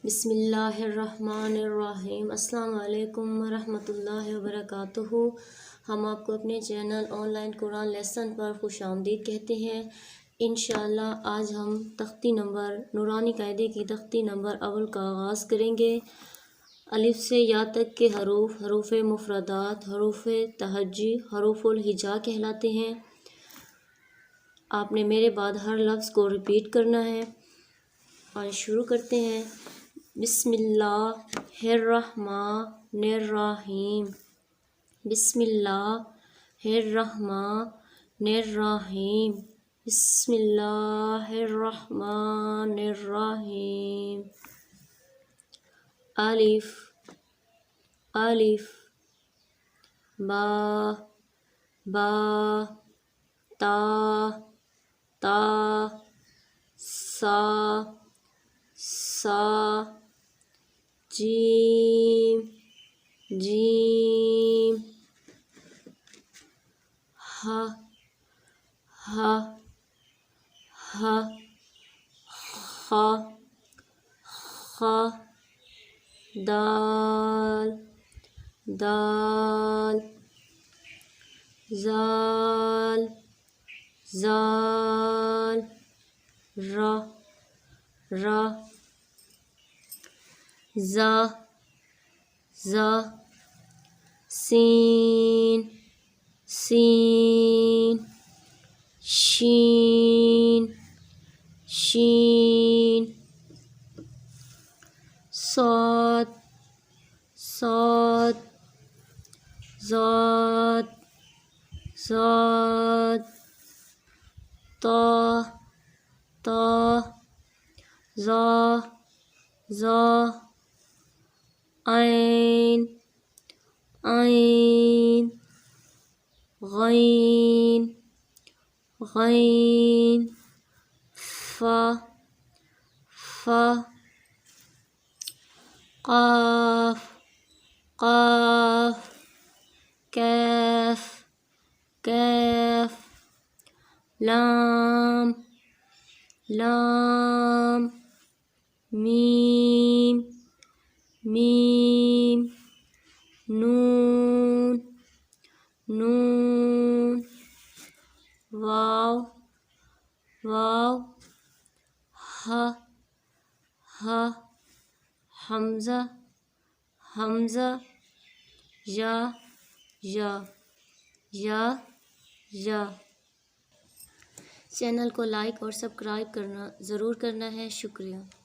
بسم اللہ الرحمن الرحیم۔ السلام علیکم ورحمۃ اللہ وبرکاتہ۔ ہم آپ کو اپنے channel online Quran lesson پر خوش آمدید کہتے ہیں۔ انشاءاللہ آج ہم تختی نمبر نورانی قاعدے کی تختی نمبر اول کا آغاز کریں گے۔ الف سے یا تک کے حروف حروف مفردات، حروف تہجی، حروف الہجا کہلاتے ہیں۔ آپ نے میرے بعد ہر لفظ کو ریپیٹ کرنا ہے اور شروع کرتے ہیں۔ بسم اللہ الرحمن الرحیم، بسم اللہ الرحمن الرحیم، بسم اللہ الرحمن الرحیم۔ الف الف، با با، تا تا، سا سا، جیم جیم، ہ ہ ہ، خ خ، دال دال، زال زال، را را، ز ز، سین سین، شین شین، صاد صاد، ضاد ضاد، طا طا، ظا ظا، عین عین، غین غین، فا فا، قاف قاف، کاف کاف، لام لام، میم میم، نون نون، واو واو، ہ ہ، حمزہ حمزہ، یا یا یا یا۔ چینل کو لائک اور سبسکرائب ضرور کرنا ہے۔ شکریہ۔